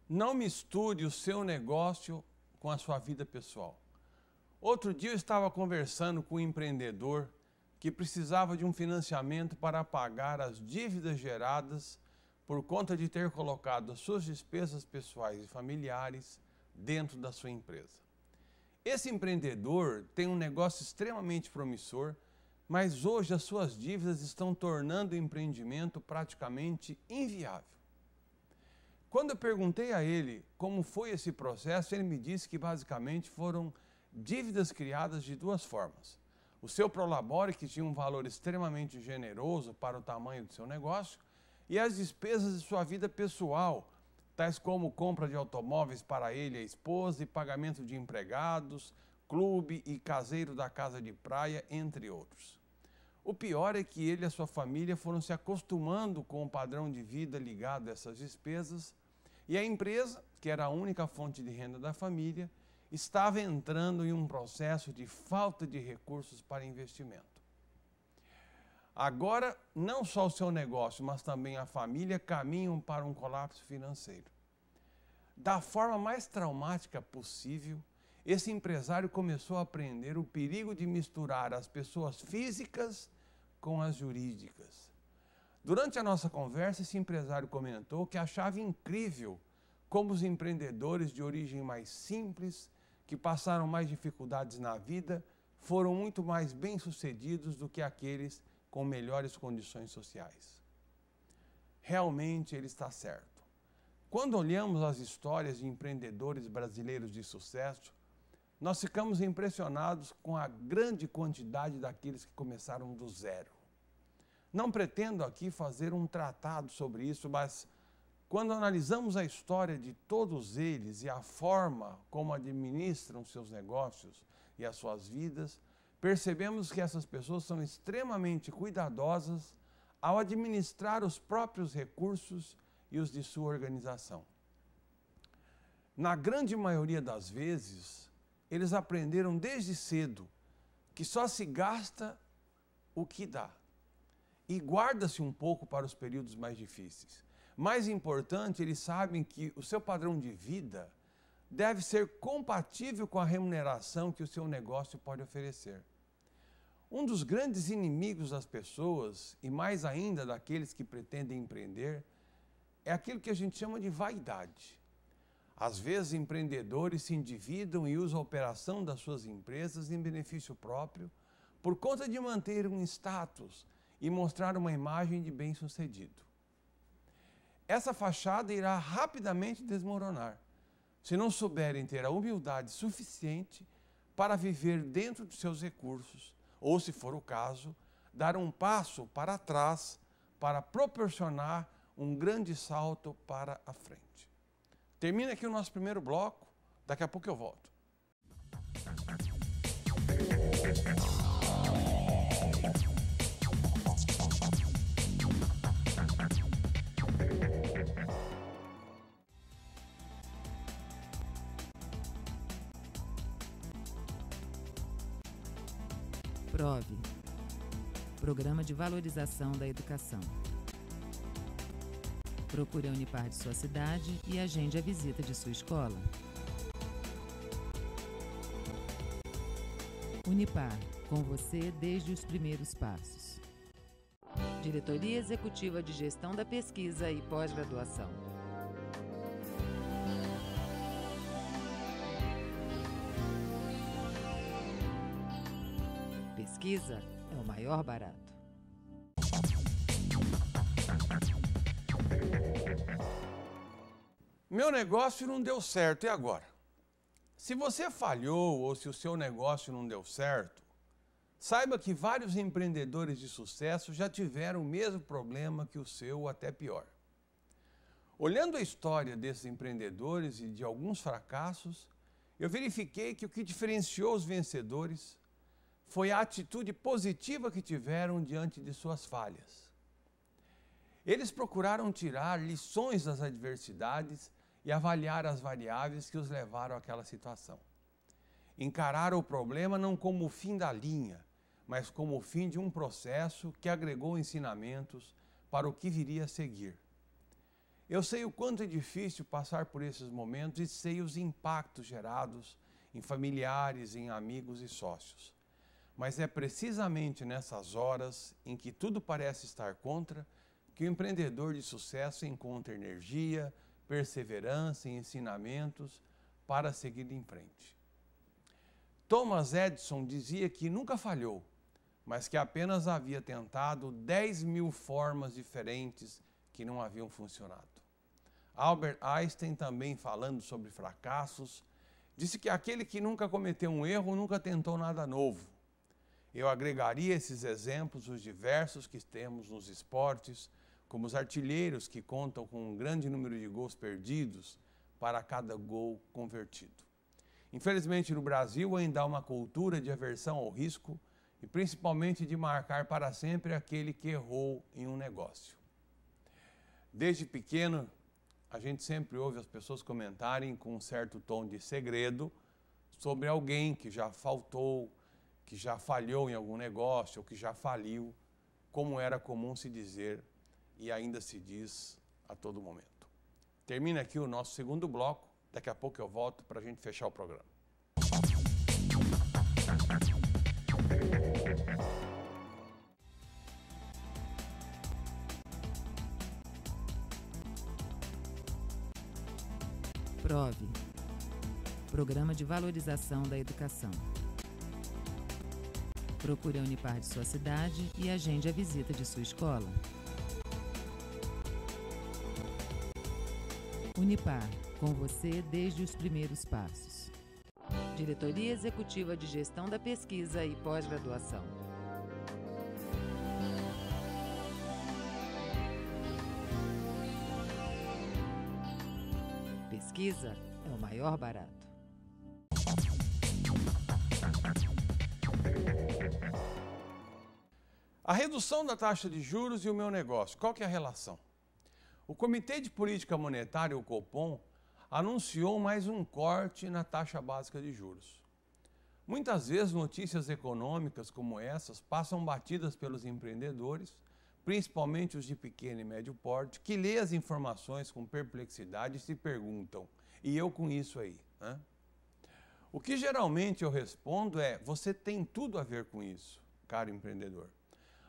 Não misture o seu negócio com a sua vida pessoal. Outro dia eu estava conversando com um empreendedor que precisava de um financiamento para pagar as dívidas geradas por conta de ter colocado as suas despesas pessoais e familiares dentro da sua empresa. Esse empreendedor tem um negócio extremamente promissor, mas hoje as suas dívidas estão tornando o empreendimento praticamente inviável. Quando eu perguntei a ele como foi esse processo, ele me disse que basicamente foram dívidas criadas de duas formas. O seu prolabore, que tinha um valor extremamente generoso para o tamanho do seu negócio, e as despesas de sua vida pessoal, tais como compra de automóveis para ele e a esposa, e pagamento de empregados, clube e caseiro da casa de praia, entre outros. O pior é que ele e a sua família foram se acostumando com o padrão de vida ligado a essas despesas, e a empresa, que era a única fonte de renda da família, estava entrando em um processo de falta de recursos para investimento. Agora, não só o seu negócio, mas também a família caminham para um colapso financeiro. Da forma mais traumática possível, esse empresário começou a aprender o perigo de misturar as pessoas físicas com as jurídicas. Durante a nossa conversa, esse empresário comentou que achava incrível como os empreendedores de origem mais simples, que passaram mais dificuldades na vida, foram muito mais bem-sucedidos do que aqueles com melhores condições sociais. Realmente ele está certo. Quando olhamos as histórias de empreendedores brasileiros de sucesso, nós ficamos impressionados com a grande quantidade daqueles que começaram do zero. Não pretendo aqui fazer um tratado sobre isso, mas quando analisamos a história de todos eles e a forma como administram seus negócios e as suas vidas, percebemos que essas pessoas são extremamente cuidadosas ao administrar os próprios recursos e os de sua organização. Na grande maioria das vezes, eles aprenderam desde cedo que só se gasta o que dá e guarda-se um pouco para os períodos mais difíceis. Mais importante, eles sabem que o seu padrão de vida deve ser compatível com a remuneração que o seu negócio pode oferecer. Um dos grandes inimigos das pessoas, e mais ainda daqueles que pretendem empreender, é aquilo que a gente chama de vaidade. Às vezes, empreendedores se endividam e usam a operação das suas empresas em benefício próprio por conta de manter um status e mostrar uma imagem de bem-sucedido. Essa fachada irá rapidamente desmoronar se não souberem ter a humildade suficiente para viver dentro de seus recursos ou, se for o caso, dar um passo para trás para proporcionar um grande salto para a frente. Termina aqui o nosso primeiro bloco, daqui a pouco eu volto. PROVE, Programa de Valorização da Educação. Procure a Unipar de sua cidade e agende a visita de sua escola. Unipar, com você desde os primeiros passos. Diretoria Executiva de Gestão da Pesquisa e Pós-Graduação. Pesquisa é o maior barato. Meu negócio não deu certo, e agora? Se você falhou ou se o seu negócio não deu certo, saiba que vários empreendedores de sucesso já tiveram o mesmo problema que o seu, ou até pior. Olhando a história desses empreendedores e de alguns fracassos, eu verifiquei que o que diferenciou os vencedores foi a atitude positiva que tiveram diante de suas falhas. Eles procuraram tirar lições das adversidades e avaliar as variáveis que os levaram àquela situação. Encararam o problema não como o fim da linha, mas como o fim de um processo que agregou ensinamentos para o que viria a seguir. Eu sei o quanto é difícil passar por esses momentos e sei os impactos gerados em familiares, em amigos e sócios. Mas é precisamente nessas horas em que tudo parece estar contra que o empreendedor de sucesso encontra energia, perseverança e ensinamentos para seguir em frente. Thomas Edison dizia que nunca falhou, mas que apenas havia tentado 10.000 formas diferentes que não haviam funcionado. Albert Einstein, também falando sobre fracassos, disse que aquele que nunca cometeu um erro nunca tentou nada novo. Eu agregaria esses exemplos, os diversos que temos nos esportes, como os artilheiros que contam com um grande número de gols perdidos para cada gol convertido. Infelizmente, no Brasil ainda há uma cultura de aversão ao risco e principalmente de marcar para sempre aquele que errou em um negócio. Desde pequeno, a gente sempre ouve as pessoas comentarem com um certo tom de segredo sobre alguém que já faltou, que já falhou em algum negócio ou que já faliu, como era comum se dizer e ainda se diz a todo momento. Termina aqui o nosso segundo bloco, daqui a pouco eu volto para a gente fechar o programa. PROVE, Programa de Valorização da Educação. Procure a Unipar de sua cidade e agende a visita de sua escola. Unipar, com você desde os primeiros passos. Diretoria Executiva de Gestão da Pesquisa e Pós-Graduação. Pesquisa é o maior barato. A redução da taxa de juros e o meu negócio, qual que é a relação? O Comitê de Política Monetária, o Copom, anunciou mais um corte na taxa básica de juros. Muitas vezes notícias econômicas como essas passam batidas pelos empreendedores, principalmente os de pequeno e médio porte, que lê as informações com perplexidade e se perguntam, e eu com isso aí? Né? O que geralmente eu respondo é, você tem tudo a ver com isso, caro empreendedor.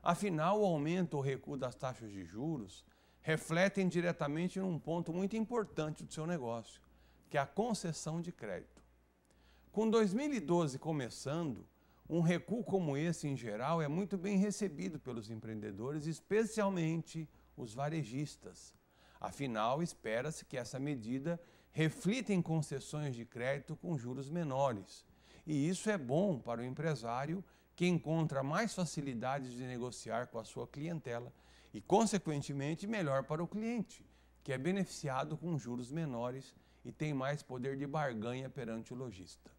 Afinal, o aumento ou recuo das taxas de juros refletem diretamente num ponto muito importante do seu negócio, que é a concessão de crédito. Com 2012 começando, um recuo como esse, em geral, é muito bem recebido pelos empreendedores, especialmente os varejistas. Afinal, espera-se que essa medida reflita em concessões de crédito com juros menores. E isso é bom para o empresário, que encontra mais facilidades de negociar com a sua clientela e, consequentemente, melhor para o cliente, que é beneficiado com juros menores e tem mais poder de barganha perante o lojista.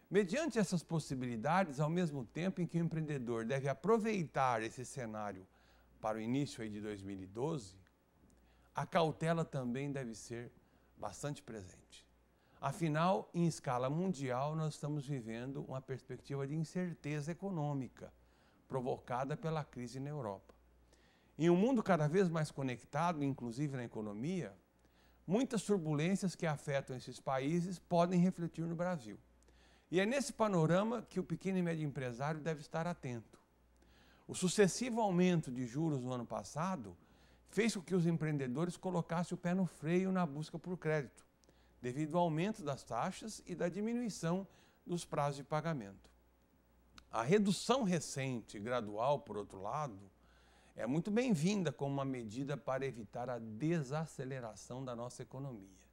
Mediante essas possibilidades, ao mesmo tempo em que o empreendedor deve aproveitar esse cenário para o início de 2012, a cautela também deve ser bastante presente. Afinal, em escala mundial, nós estamos vivendo uma perspectiva de incerteza econômica provocada pela crise na Europa. Em um mundo cada vez mais conectado, inclusive na economia, muitas turbulências que afetam esses países podem refletir no Brasil. E é nesse panorama que o pequeno e médio empresário deve estar atento. O sucessivo aumento de juros no ano passado fez com que os empreendedores colocassem o pé no freio na busca por crédito, devido ao aumento das taxas e da diminuição dos prazos de pagamento. A redução recente e gradual, por outro lado, é muito bem-vinda como uma medida para evitar a desaceleração da nossa economia.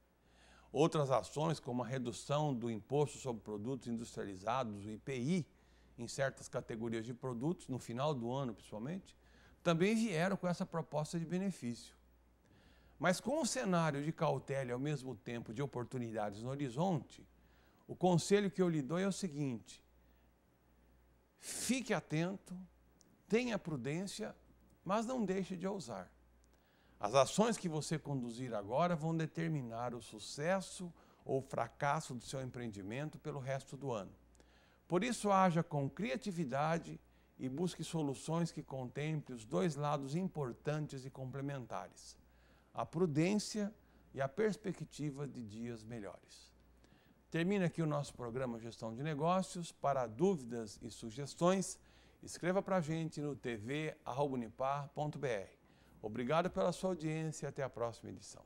Outras ações, como a redução do Imposto sobre Produtos Industrializados, o IPI, em certas categorias de produtos, no final do ano principalmente, também vieram com essa proposta de benefício. Mas com um cenário de cautela e ao mesmo tempo de oportunidades no horizonte, o conselho que eu lhe dou é o seguinte: fique atento, tenha prudência, mas não deixe de ousar. As ações que você conduzir agora vão determinar o sucesso ou fracasso do seu empreendimento pelo resto do ano. Por isso, haja com criatividade e busque soluções que contemplem os dois lados importantes e complementares: a prudência e a perspectiva de dias melhores. Termina aqui o nosso programa Gestão de Negócios. Para dúvidas e sugestões, escreva para a gente no tv@unipar.br. Obrigado pela sua audiência e até a próxima edição.